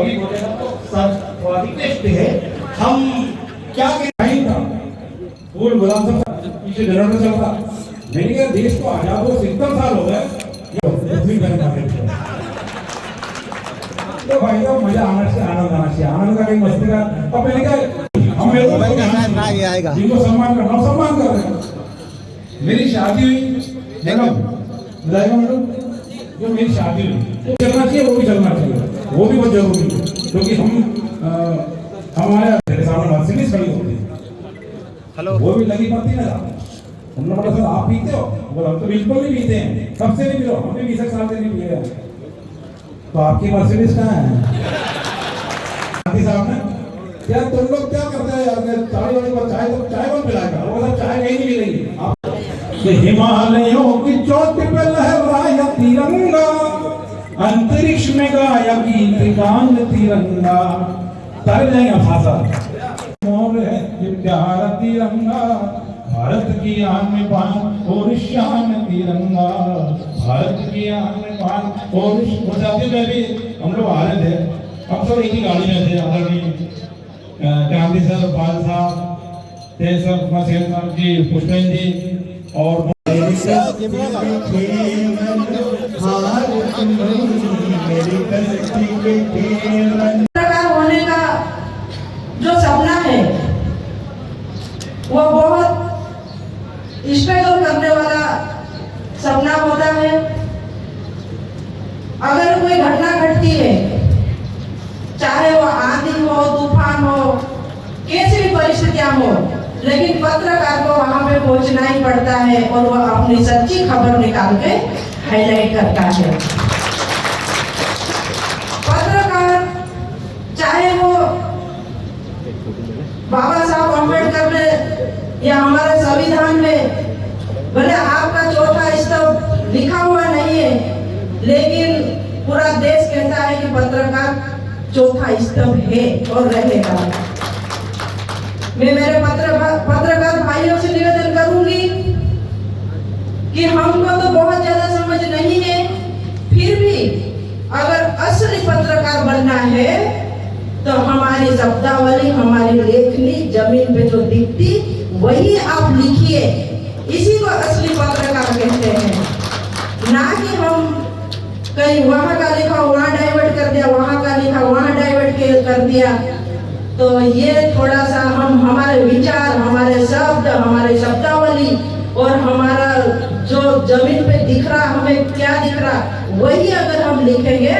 Request है, हम क्या नहीं था पूर्ण गुलाम साहब पीछे जनरेटर चलता। मैंने कहा देश को आजाद हो 70 साल हो गए, तो भाई का मजा आना चाहिए, आनंद आना चाहिए, आनंद का कहीं मस्ती का। अब मैंने कहा हम आएगा जिनको सम्मान करना सम्मान कर रहे हैं। मेरी शादी हुई जो मेरी शादी हुई वो चलना चाहिए, वो भी चलना चाहिए, वो भी बहुत जरूरी है, क्योंकि हमारे सामने मर्सिडीज खड़ी होती है, वो भी लगी पड़ती ना। हमने बोला सर आप पीते हो? बोला हम तो बिल्कुल नहीं पीते हैं, सबसे नहीं पियो, हमने 20 साल से नहीं पिए। तो आपकी मर्सिडीज कहाँ है? साहब ने क्या तुम लोग क्या करते हैं यार, चाय वाली को चाय तो चाय कौन पिलाएगा? वो सब चाय कहीं नहीं मिलेगी। हिमालयों की चोटी पे लहराया तिरंगा, अंतरिक्ष में गाया गीत गान तिरंगा। तर जाएगा भाषा मोर है ये प्यारा तिरंगा, भारत की आन में बान और शान तिरंगा, भारत की आन में बान और साथी में भी हम लोग आ रहे थे। अब सब एक ही गाड़ी में थे, आदरणीय गांधी सर, बाल साहब, तेज सर, मसीह साहब जी, पुष्पेन जी और होने का जो सपना है वो बहुत स्ट्रगल करने वाला सपना होता है। अगर कोई घटना घटती है, चाहे वो आंधी हो, तूफान हो, कैसी भी परिस्थितियां हो, लेकिन पत्रकार को वहां पे पहुंचना ही पड़ता है और वह अपनी सच्ची खबर निकाल के हाईलाइट करता है। पत्रकार चाहे वो बाबा साहब अम्बेडकर ने या हमारे संविधान में भले आपका चौथा स्तंभ लिखा हुआ नहीं है, लेकिन पूरा देश कहता है कि पत्रकार चौथा स्तंभ है और रहेगा। मैं मेरे पत्रकार भाइयों से निवेदन करूंगी कि हमको तो बहुत ज्यादा समझ नहीं है, फिर भी अगर असली पत्रकार बनना है तो हमारी शब्दावली, हमारी लेखनी जमीन पे जो दिखती वही आप लिखिए। इसी को असली पत्रकार कहते हैं, ना कि हम कहीं वहां का लिखा वहां डाइवर्ट कर दिया, वहां का लिखा वहां डाइवर्ट कर दिया। तो ये थोड़ा सा हम हमारे विचार, हमारे शब्द, हमारे शब्दावली और हमारा जो जमीन पे दिख रहा, हमें क्या दिख रहा, वही अगर हम लिखेंगे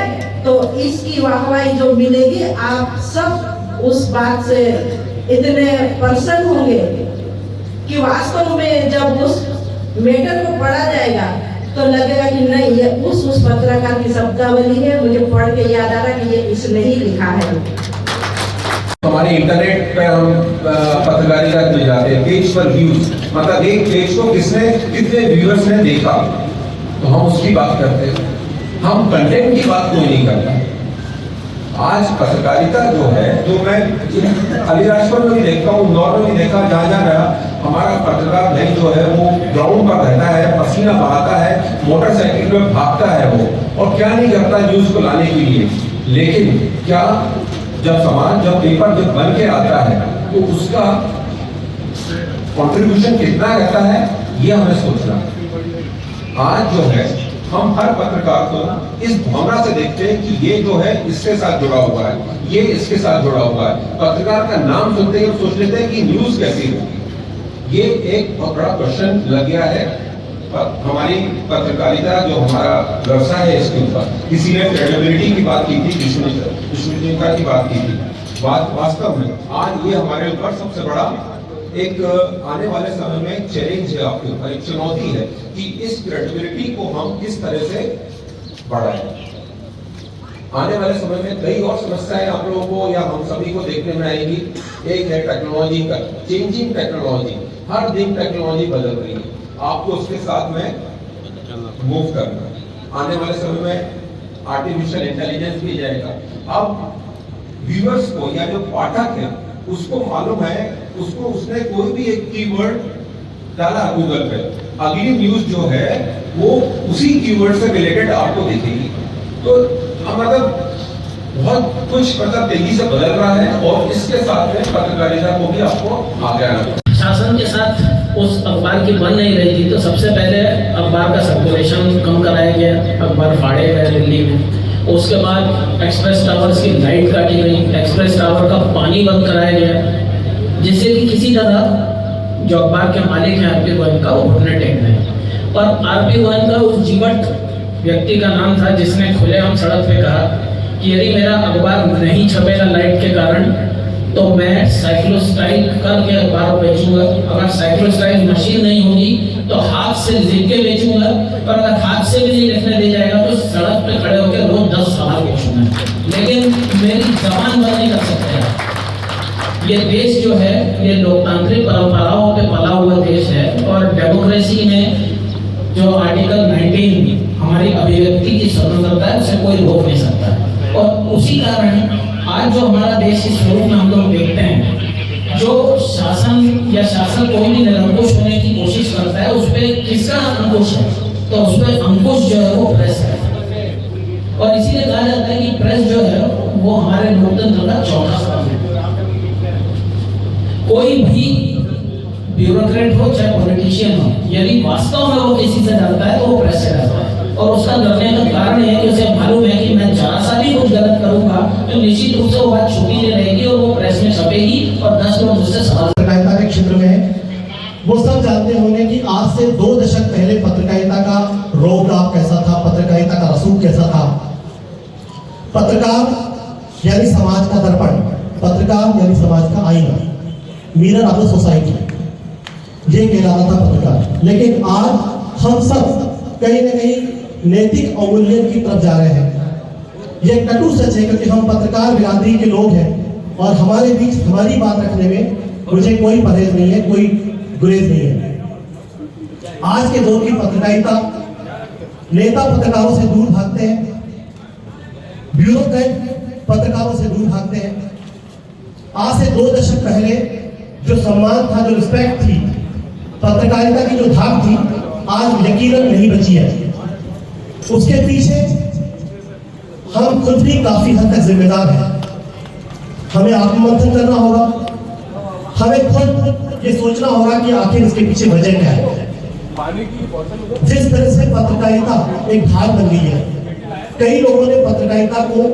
तो इसकी वाहवाही जो मिलेगी, आप सब उस बात से इतने प्रसन्न होंगे कि वास्तव में जब उस मैटर को पढ़ा जाएगा तो लगेगा कि नहीं, ये उस पत्रकार की शब्दावली है, मुझे पढ़ के याद आ रहा कि ये इसने ही लिखा है। हमारे इंटरनेट पे हम पत्रकारिता मिल जाते हैं, पेज पर व्यूज, मतलब एक पेज को कितने व्यूअर्स ने देखा, तो हम उसकी बात करते हैं, हम कंटेंट की बात कोई नहीं करता। आज पत्रकारिता जो है, जो मैं अलीराजपुर में भी देखता हूँ, इंदौर में भी देखा, जहाँ जहाँ गया, हमारा पत्रकार भाई जो है वो ग्राउंड पर रहता है, पसीना बहाता है, मोटरसाइकिल पे भागता है वो, और क्या नहीं करता न्यूज को लाने के लिए। लेकिन क्या जब पेपर जब बन के आता है तो उसका कंट्रीब्यूशन कितना रहता है, ये हमें सोचना। आज जो है हम हर पत्रकार को इस भावना से देखते हैं कि ये जो है इसके साथ जुड़ा हुआ है, ये इसके साथ जुड़ा हुआ है। पत्रकार का नाम सुनते ही हम सोच लेते हैं कि न्यूज कैसी होगी। ये एक बहुत बड़ा क्वेश्चन लग गया है हमारी पत्रकारिता, जो हमारा व्यवसाय है, इसके ऊपर। किसी ने क्रेडिबिलिटी की बात की थी, विश्वसनीयता की बात की थी। वास्तव में आज ये हमारे ऊपर सबसे बड़ा एक आने वाले समय में चैलेंज है, आपके ऊपर एक चुनौती है कि इस क्रेडिबिलिटी को हम किस तरह से बढ़ाएं। आने वाले समय में कई और समस्याएं आप लोगों को या हम सभी को देखने में आएगी। एक है टेक्नोलॉजी का, चेंजिंग टेक्नोलॉजी, हर दिन टेक्नोलॉजी बदल रही है, आपको उसके साथ में मूव करना है। आने वाले समय में आर्टिफिशियल इंटेलिजेंस भी जाएगा। अब व्यूअर्स को या जो पाठक है उसको मालूम है, उसको उसने कोई भी एक कीवर्ड डाला गूगल पे, अगली न्यूज जो है वो उसी कीवर्ड से रिलेटेड आपको दिखेगी। तो मतलब बहुत कुछ मतलब तेजी से बदल रहा है और इसके साथ में पत्रकारिता को भी आपको आगे आना पड़ेगा। शासन के साथ उस अखबार की बन नहीं रही थी, तो सबसे पहले अखबार का सर्कुलेशन कम कराया गया, अखबार फाड़े गए दिल्ली में। उसके बाद एक्सप्रेस टावर्स की लाइट काटी गई, एक्सप्रेस टावर का पानी बंद कराया गया, जिससे कि किसी तरह जो अखबार के मालिक हैं आरपी गोयन का वो घुटने टेक गए। और आरपी गोयन का उस जीवट व्यक्ति का नाम था जिसने खुलेआम सड़क पे कहा कि यदि मेरा अखबार नहीं छपेगा लाइट के कारण तो मैं साइक्लोस्टाइल करके अखबार बेचूंगा। अगर साइक्लोस्टाइल मशीन नहीं होगी तो हाथ से लिख के बेचूंगा, और अगर हाथ से भी नहीं लिखने दे जाएगा तो सड़क पे खड़े होकर रोज 10 सवाल पूछूंगा, लेकिन मेरी जबान बंद नहीं कर सकते। ये देश जो है ये लोकतांत्रिक परंपराओं पे पला हुआ देश है, और डेमोक्रेसी में जो आर्टिकल 19 हमारी अभिव्यक्ति की स्वतंत्रता है उसे कोई रोक नहीं सकता। और उसी कारण आज जो हमारा देश इस स्वरूप में हम लोग देखते हैं, जो शासन या शासन कोई भी निरंकुश होने की कोशिश करता है उस पर किसका अंकुश है, तो उस पर अंकुश जो है वो प्रेस है। और इसीलिए कहा जाता है कि प्रेस जो है वो हमारे लोकतंत्र का चौथा स्तंभ है। कोई भी ब्यूरोक्रेट हो चाहे पॉलिटिशियन हो, यदि वास्तव में वो किसी से डरता है तो वो प्रेस से डरता है। और उसका डरने का कारण है कि उसे मालूम है कि मैं जरा सा भी कुछ गलत करूंगा तो निश्चित रूप से वो बात छुपी नहीं रहेगी और वो प्रेस में छपेगी और 10 लोग उससे सवाल। पत्रकारिता के क्षेत्र में वो सब जानते होंगे कि आज से 2 दशक पहले पत्रकारिता का रोब कैसा था, पत्रकारिता का रसूख कैसा था। पत्रकार यानी समाज का दर्पण, पत्रकार यानी समाज का आईना, मिरर ऑफ द सोसाइटी, ये कहलाता था पत्रकार। लेकिन आज हम सब कहीं ना कहीं नैतिक अवमूल्यन की तरफ जा रहे हैं। यह कटु सच है क्योंकि हम पत्रकार बिरादरी के लोग हैं और हमारे बीच हमारी बात रखने में मुझे कोई परहेज नहीं है, कोई गुरेज नहीं है। आज के दौर की पत्रकारिता, नेता पत्रकारों से दूर भागते हैं, ब्यूरोक्रेट पत्रकारों से दूर भागते हैं। आज से 2 दशक पहले जो सम्मान था, जो रिस्पेक्ट थी, पत्रकारिता की जो धाक थी, आज यकीनन नहीं बची है। उसके पीछे हम खुद भी काफी हद तक जिम्मेदार हैं। हमें आत्ममंथन करना होगा, हमें खुद ये सोचना होगा कि आखिर इसके पीछे वजह क्या है। जिस तरह से पत्रकारिता एक धाक बन गई है, कई लोगों ने पत्रकारिता को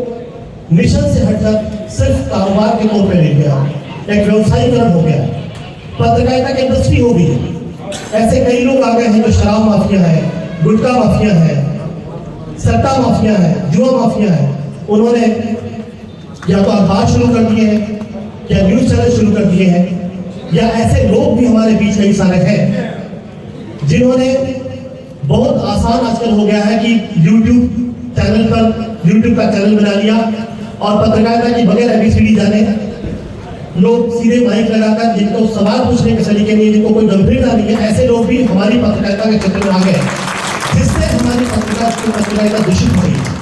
मिशन से हटकर सिर्फ कारोबार के तौर पर ले लिया, एक व्यवसायीकरण हो गया, पत्रकारिता की इंडस्ट्री हो गई। ऐसे कई लोग आ गए हैं जो शराब माफिया है, गुटखा माफिया है, सट्टा माफिया है, जुआ माफिया है। उन्होंने या तो अखबार शुरू कर दिए हैं, या न्यूज चैनल शुरू कर दिए हैं, या ऐसे लोग भी हमारे बीच कई सारे हैं जिन्होंने बहुत आसान आजकल हो गया है कि यूट्यूब चैनल पर यूट्यूब का चैनल बना लिया और पत्रकारिता की बगैर ABCD जाने लोग सीधे माइक लगाकर, जिनको सवाल पूछने के सलीके नहीं, जिनको कोई गंभीरता नहीं है, ऐसे लोग भी हमारी पत्रकारिता के क्षेत्र में आ गए, जिससे हमारी पत्रकारिता दूषित हो गई।